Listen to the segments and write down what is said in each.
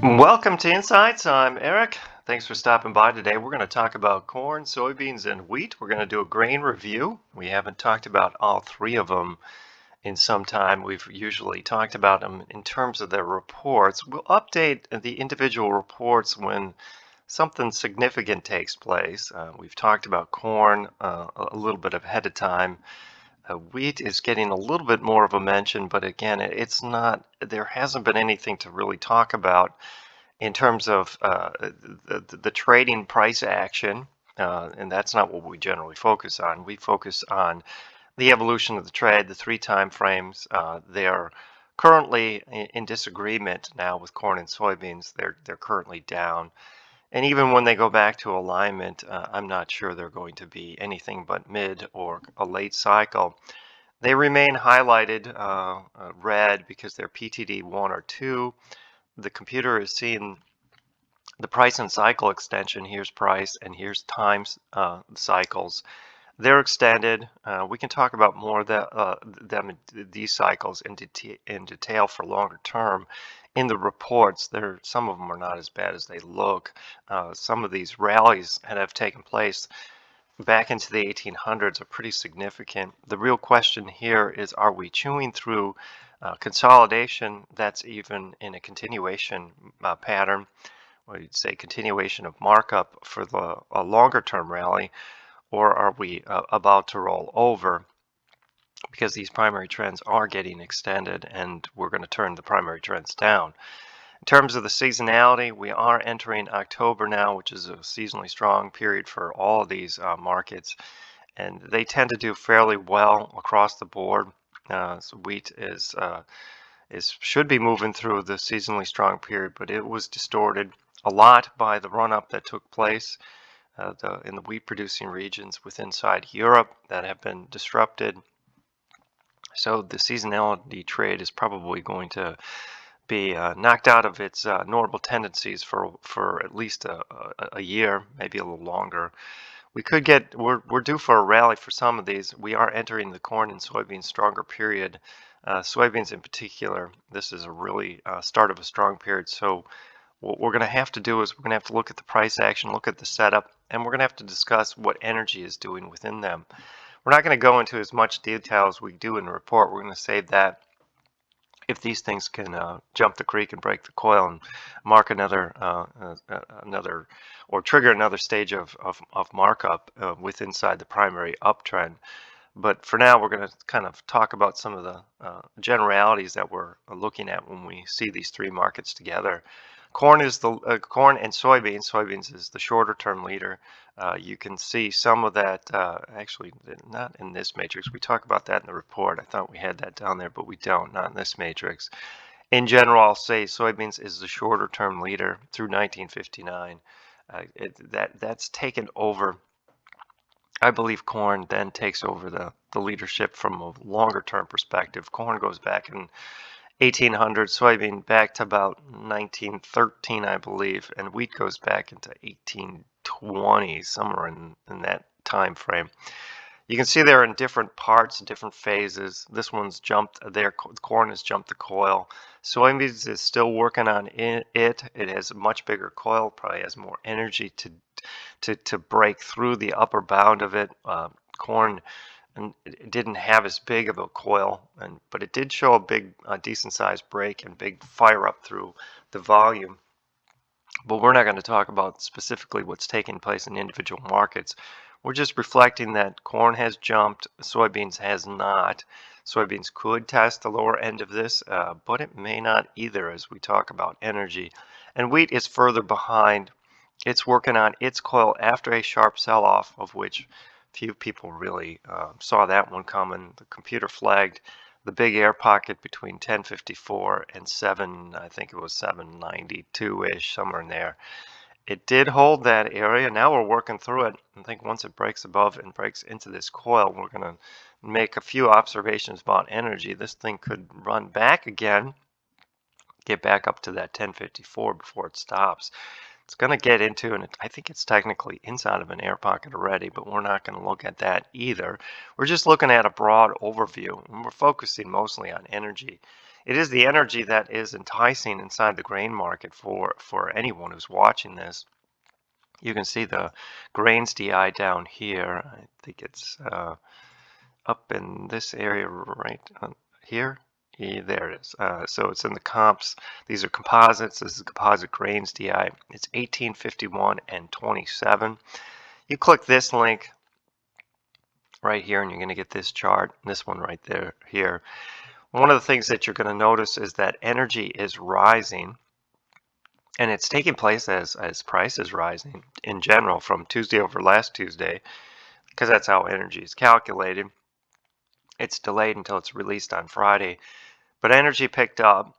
Welcome to Insights. I'm Eric. Thanks for stopping by today. We're going to talk about corn, soybeans, and wheat. We're going to do a grain review. We haven't talked about all three of them in some time. We've usually talked about them in terms of their reports. We'll update the individual reports when something significant takes place. We've talked about corn a little bit ahead of time. Wheat is getting a little bit more of a mention, but again, it's not, there hasn't been anything to really talk about in terms of the trading price action, and that's not what we generally focus on. We focus on the evolution of the trade, the three time frames. They're currently in disagreement now with corn and soybeans. They're currently down, and even when they go back to alignment, I'm not sure they're going to be anything but mid or a late cycle. They remain highlighted red because they're PTD 1 or 2. The computer is seeing the price and cycle extension. Here's price and here's times cycles. They're extended. We can talk about more of these cycles in detail for longer term in the reports. Some of them are not as bad as they look. Some of these rallies that have taken place back into the 1800s are pretty significant. The real question here is, are we chewing through consolidation that's even in a continuation pattern? We'd say continuation of markup for a longer term rally, or are we about to roll over? Because these primary trends are getting extended and we're going to turn the primary trends down. In terms of the seasonality, we are entering October now, which is a seasonally strong period for all of these markets, and they tend to do fairly well across the board. So wheat should be moving through the seasonally strong period, but it was distorted a lot by the run-up that took place in the wheat producing regions inside Europe that have been disrupted. So the seasonality trade is probably going to be knocked out of its normal tendencies for at least a year, maybe a little longer. We're due for a rally for some of these. We are entering the corn and soybean stronger period. Soybeans in particular, this is a really start of a strong period. So what we're going to have to do is we're going to have to look at the price action, look at the setup, and we're going to have to discuss what energy is doing within them. We're not going to go into as much detail as we do in the report. We're going to save that if these things can jump the creek and break the coil and mark another or trigger another stage of markup inside the primary uptrend. But for now, we're going to kind of talk about some of the generalities that we're looking at when we see these three markets together. Corn is the corn and soybeans. Soybeans is the shorter term leader. You can see some of that, actually not in this matrix. We talk about that in the report. I thought we had that down there, but we don't, not in this matrix. In general, I'll say soybeans is the shorter term leader through 1959. That's taken over. I believe corn then takes over the leadership from a longer term perspective. Corn goes back in 1800, soybean back to about 1913, I believe, and wheat goes back into 1820, somewhere in that time frame. You can see they're in different parts, different phases. This one's jumped there. Corn has jumped the coil. Soybeans is still working on it. It has a much bigger coil, probably has more energy to break through the upper bound of it. Corn, and it didn't have as big of a coil, but it did show a big, decent sized break and big fire up through the volume. But we're not going to talk about specifically what's taking place in individual markets. We're just reflecting that corn has jumped, soybeans has not. Soybeans could test the lower end of this, but it may not either as we talk about energy. And wheat is further behind. It's working on its coil after a sharp sell-off, of which few people really saw that one coming. The computer flagged the big air pocket between 1054 and 792-ish, somewhere in there. It did hold that area. Now we're working through it. I think once it breaks above and breaks into this coil, we're going to make a few observations about energy. This thing could run back again, get back up to that 1054 before it stops. It's going to get into, and I think it's technically inside of an air pocket already, but we're not going to look at that either. We're just looking at a broad overview, and we're focusing mostly on energy. It is the energy that is enticing inside the grain market for anyone who's watching this. You can see the grains DI down here. I think it's up in this area right here. Yeah, there it is. So it's in the comps. These are composites. This is composite grains DI. It's 1851 and 27. You click this link right here and you're going to get this chart, this one right there here. One of the things that you're going to notice is that energy is rising, and it's taking place as price is rising in general from Tuesday over last Tuesday, because that's how energy is calculated. It's delayed until it's released on Friday, but energy picked up.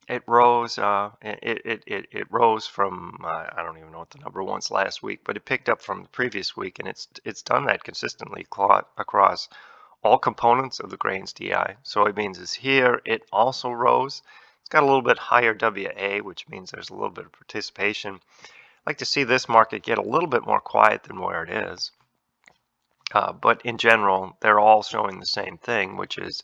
It rose. It rose from I don't even know what the number was last week, but it picked up from the previous week, and it's done that consistently across all components of the grains DI. Soybeans is here. It also rose. It's got a little bit higher WA, which means there's a little bit of participation. I'd like to see this market get a little bit more quiet than where it is. But in general, they're all showing the same thing, which is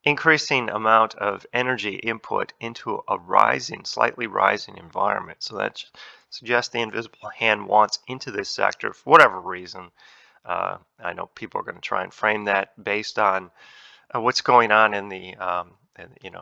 increasing amount of energy input into a rising, slightly rising environment. So that suggests the invisible hand wants into this sector for whatever reason. I know people are going to try and frame that based on what's going on in the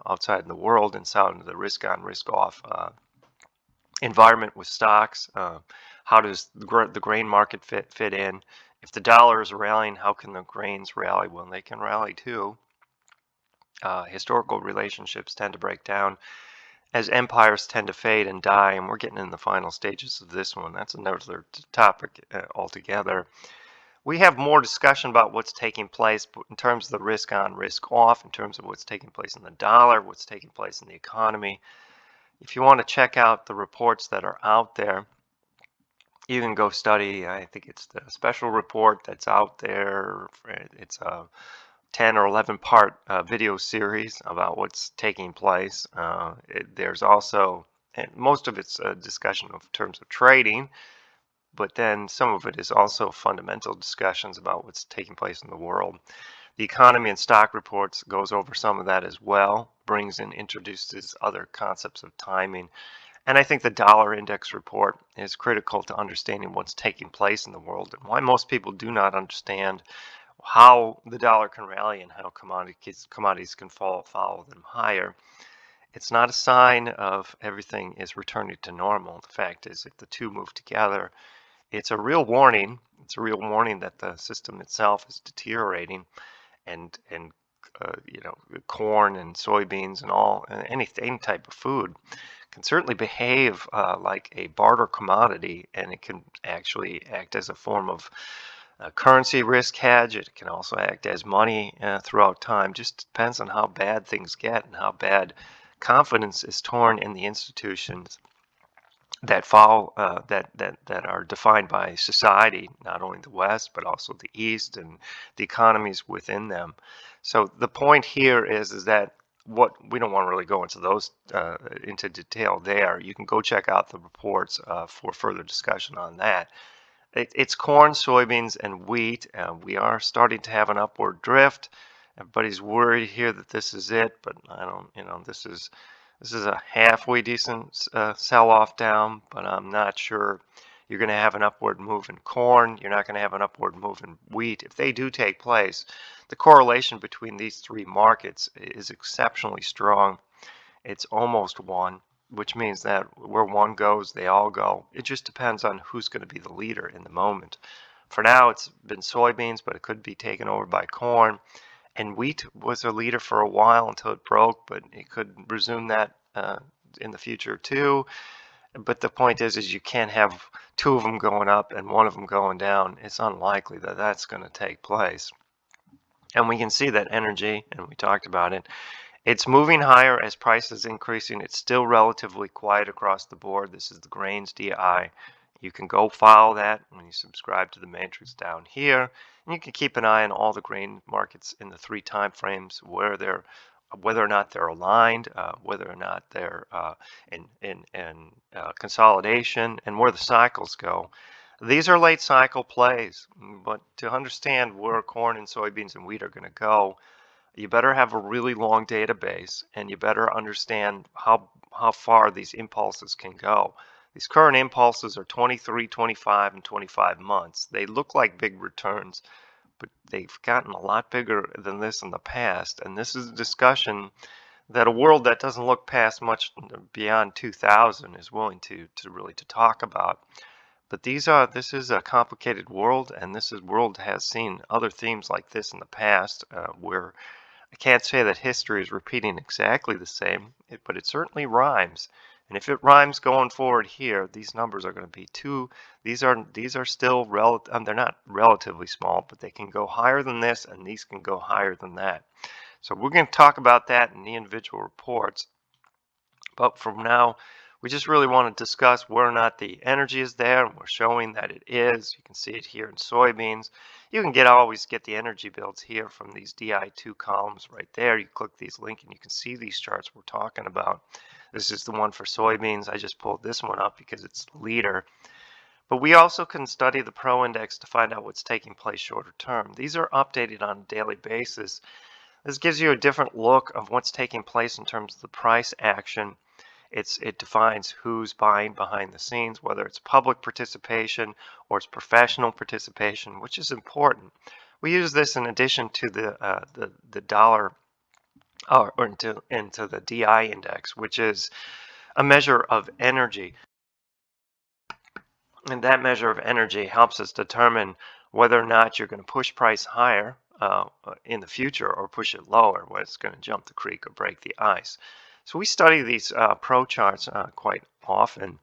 outside in the world and sound the risk on, risk off environment with stocks. How does the grain market fit in? If the dollar is rallying, how can the grains rally? Well, they can rally too. Historical relationships tend to break down as empires tend to fade and die, and we're getting in the final stages of this one. That's another topic altogether. We have more discussion about what's taking place in terms of the risk on, risk off, in terms of what's taking place in the dollar, what's taking place in the economy. If you want to check out the reports that are out there, you can go study, I think it's the special report that's out there. It's a 10 or 11 part video series about what's taking place. There's also, and most of it's a discussion of terms of trading, but then some of it is also fundamental discussions about what's taking place in the world. The economy and stock reports goes over some of that as well, introduces other concepts of timing. And I think the dollar index report is critical to understanding what's taking place in the world and why most people do not understand how the dollar can rally and how commodities can follow them higher. It's not a sign of everything is returning to normal. The fact is, if the two move together, it's a real warning. It's a real warning that the system itself is deteriorating, and corn and soybeans and any type of food can certainly behave like a barter commodity, and it can actually act as a form of currency risk hedge. It can also act as money throughout time. Just depends on how bad things get and how bad confidence is torn in the institutions that follow that are defined by society, not only the West but also the East and the economies within them. So the point here is that what we don't want to really go into those into detail there. You can go check out the reports for further discussion on that. It's corn, soybeans, and wheat. We are starting to have an upward drift. Everybody's worried here that this is it, but I don't. This is a halfway decent sell-off down, but I'm not sure you're going to have an upward move in corn. You're not going to have an upward move in wheat. If they do take place, the correlation between these three markets is exceptionally strong. It's almost one, which means that where one goes, they all go. It just depends on who's going to be the leader in the moment. For now, it's been soybeans, but it could be taken over by corn. And wheat was a leader for a while until it broke, but it could resume that in the future too. But the point is you can't have two of them going up and one of them going down. It's unlikely that that's going to take place. And we can see that energy, and we talked about it, it's moving higher as price is increasing. It's still relatively quiet across the board. This is the grains DI. You can go follow that when you subscribe to the matrix down here. And you can keep an eye on all the grain markets in the 3 time frames, whether or not they're aligned, whether or not they're in consolidation, and where the cycles go. These are late cycle plays, but to understand where corn and soybeans and wheat are going to go, You better have a really long database, and you better understand how far these impulses can go. These current impulses are 23, 25, and 25 months. They look like big returns, but they've gotten a lot bigger than this in the past. And this is a discussion that a world that doesn't look past much beyond 2000 is willing to really to talk about. But this is a complicated world, and this world has seen other themes like this in the past, where I can't say that history is repeating exactly the same, but it certainly rhymes. And if it rhymes going forward here, these numbers are going to be too. These are still they're not relatively small, but they can go higher than this, and these can go higher than that. So we're going to talk about that in the individual reports. But from now, we just really want to discuss whether or not the energy is there, and we're showing that it is. You can see it here in soybeans. You can always get the energy builds here from these DI2 columns right there. You click these links and you can see these charts we're talking about. This is the one for soybeans. I just pulled this one up because it's leader. But we also can study the Pro Index to find out what's taking place shorter term. These are updated on a daily basis. This gives you a different look of what's taking place in terms of the price action. It defines who's buying behind the scenes, whether it's public participation or it's professional participation, which is important. We use this in addition to the dollar or into the DI index, which is a measure of energy. And that measure of energy helps us determine whether or not you're going to push price higher in the future or push it lower, whether it's going to jump the creek or break the ice. So we study these pro charts quite often.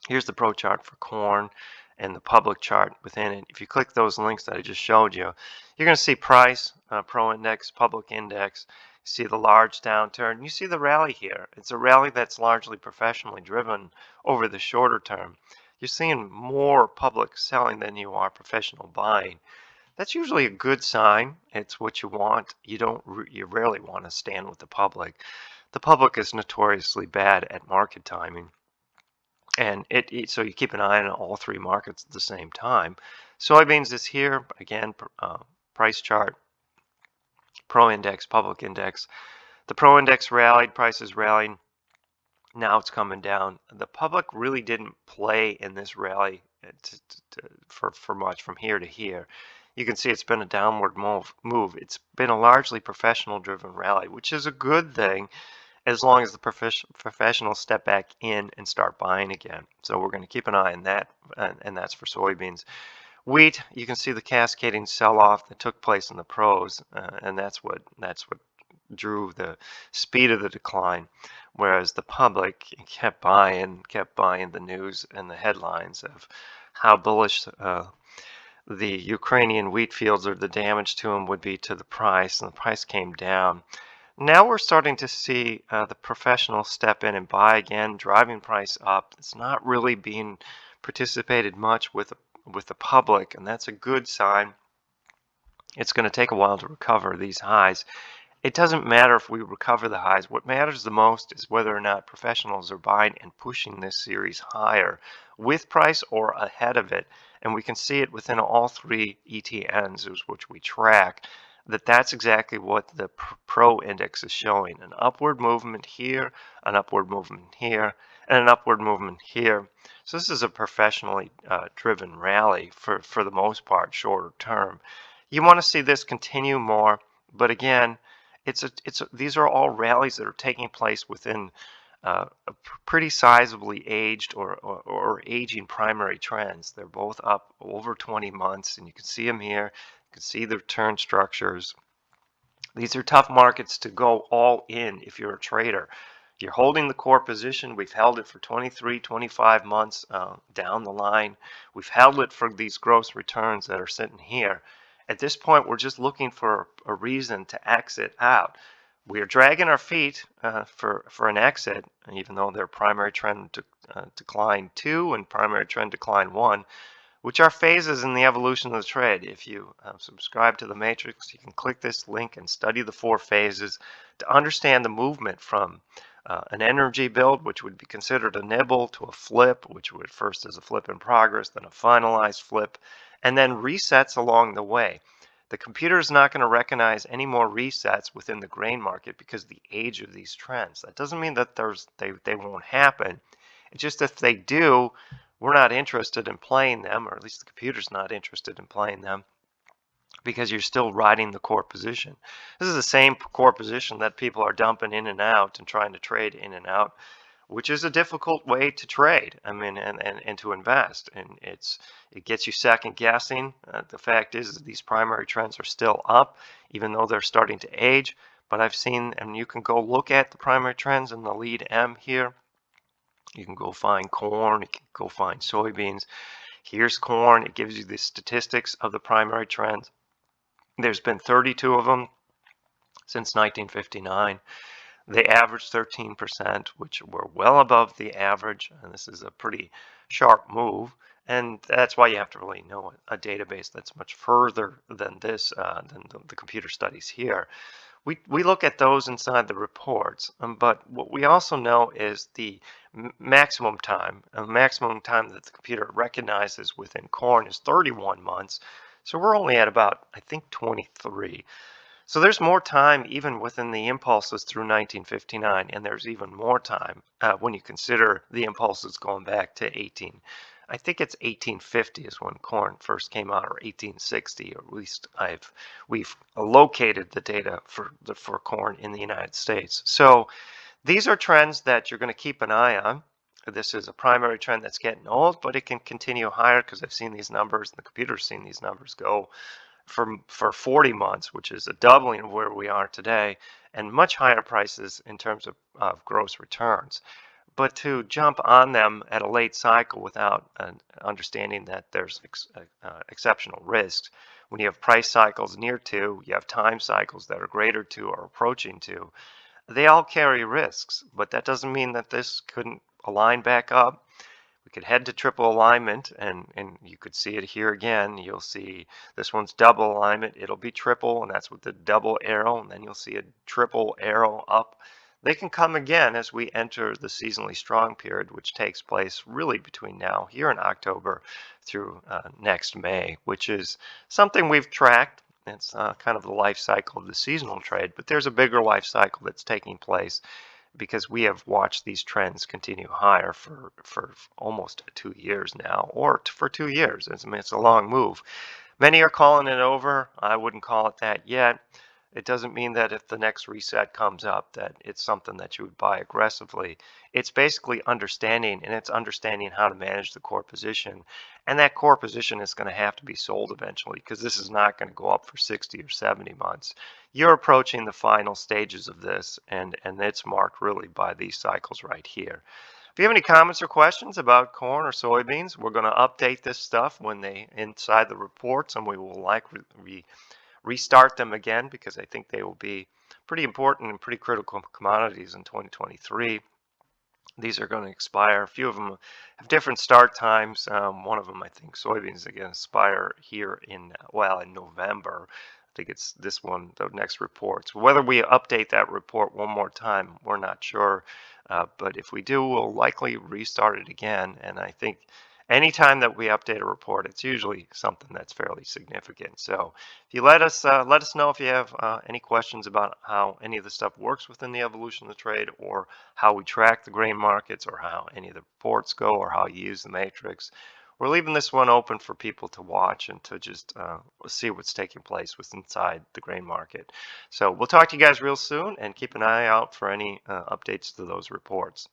Here's the pro chart for corn and the public chart within it. If you click those links that I just showed you, you're going to see price, pro index, public index. You see the large downturn. You see the rally here. It's a rally that's largely professionally driven over the shorter term. You're seeing more public selling than you are professional buying. That's usually a good sign. It's what you want. You rarely want to stand with the public. The public is notoriously bad at market timing. And so you keep an eye on all three markets at the same time. Soybeans is here, again, price chart, pro index, public index. The pro index rallied, prices rallying. Now it's coming down. The public really didn't play in this rally for much from here to here. You can see it's been a downward move. It's been a largely professional driven rally, which is a good thing as long as the professionals step back in and start buying again. So we're going to keep an eye on that, and that's for soybeans. Wheat, you can see the cascading sell-off that took place in the pros, and that's what drew the speed of the decline, whereas the public kept buying the news and the headlines of how bullish the Ukrainian wheat fields or the damage to them would be to the price, and the price came down. Now we're starting to see the professionals step in and buy again, driving price up. It's not really being participated much with the public, and that's a good sign. It's going to take a while to recover these highs. It doesn't matter if we recover the highs. What matters the most is whether or not professionals are buying and pushing this series higher with price or ahead of it. And we can see it within all three ETNs, which we track, that's exactly what the Pro Index is showing. An upward movement here, an upward movement here, and an upward movement here. So this is a professionally driven rally for the most part, shorter term. You want to see this continue more, but again, these are all rallies that are taking place within a pretty sizably aged or aging primary trends. They're both up over 20 months, and you can see them here. You can see the return structures. These are tough markets to go all in if you're a trader. You're holding the core position. We've held it for 23, 25 months down the line. We've held it for these gross returns that are sitting here. At this point, we're just looking for a reason to exit out. We are dragging our feet for an exit, even though their primary trend decline 2 and primary trend decline 1, which are phases in the evolution of the trade. If you subscribe to the matrix, you can click this link and study the 4 phases to understand the movement from an energy build, which would be considered a nibble, to a flip, which would first as a flip in progress, then a finalized flip, and then resets along the way. The computer is not going to recognize any more resets within the grain market because of the age of these trends. That doesn't mean that they won't happen. It's just if they do, we're not interested in playing them, or at least the computer's not interested in playing them because you're still riding the core position. This is the same core position that people are dumping in and out and trying to trade in and out, which is a difficult way to trade. I mean, and to invest. And it gets you second guessing. The fact is that these primary trends are still up, even though they're starting to age. But I've seen, and you can go look at the primary trends in the lead M here. You can go find corn, you can go find soybeans. Here's corn. It gives you the statistics of the primary trends. There's been 32 of them since 1959. They averaged 13%, which were well above the average, and this is a pretty sharp move. And that's why you have to really know a database that's much further than this, than the computer studies here. We look at those inside the reports, but what we also know is the maximum time. Maximum time that the computer recognizes within corn is 31 months. So we're only at about, I think, 23. So there's more time even within the impulses through 1959, and there's even more time when you consider the impulses going back to I think it's 1850 is when corn first came out, or 1860, or at least we've located the data for corn in the United States. So these are trends that you're going to keep an eye on. This is a primary trend that's getting old, but it can continue higher because I've seen these numbers, and the computer's seen these numbers go for 40 months, which is a doubling of where we are today, and much higher prices in terms of gross returns. But to jump on them at a late cycle without understanding that there's exceptional risks, when you have price cycles near to, you have time cycles that are greater to or approaching to, they all carry risks. But that doesn't mean that this couldn't align back up. We could head to triple alignment, and you could see it here again. You'll see this one's double alignment. It'll be triple, and that's with the double arrow, and then you'll see a triple arrow up. They can come again as we enter the seasonally strong period, which takes place really between now, here in October, through next May, which is something we've tracked. It's kind of the life cycle of the seasonal trade, but there's a bigger life cycle that's taking place because we have watched these trends continue higher for almost 2 years now, or for 2 years. I mean, it's a long move. Many are calling it over. I wouldn't call it that yet. It doesn't mean that if the next reset comes up that it's something that you would buy aggressively. It's basically understanding, and it's understanding how to manage the core position. And that core position is going to have to be sold eventually because this is not going to go up for 60 or 70 months. You're approaching the final stages of this, and it's marked really by these cycles right here. If you have any comments or questions about corn or soybeans, we're going to update this stuff when they inside the reports, and we will likely restart them again because I think they will be pretty important and pretty critical commodities in 2023. These are going to expire. A few of them have different start times. One of them, I think, soybeans are going to expire here in November. I think it's this one, the next reports. Whether we update that report one more time, we're not sure. But if we do, we'll likely restart it again. And I think anytime that we update a report, it's usually something that's fairly significant. So if you let us know if you have any questions about how any of the stuff works within the evolution of the trade, or how we track the grain markets, or how any of the reports go, or how you use the matrix. We're leaving this one open for people to watch and to just see what's taking place inside the grain market. So we'll talk to you guys real soon, and keep an eye out for any updates to those reports.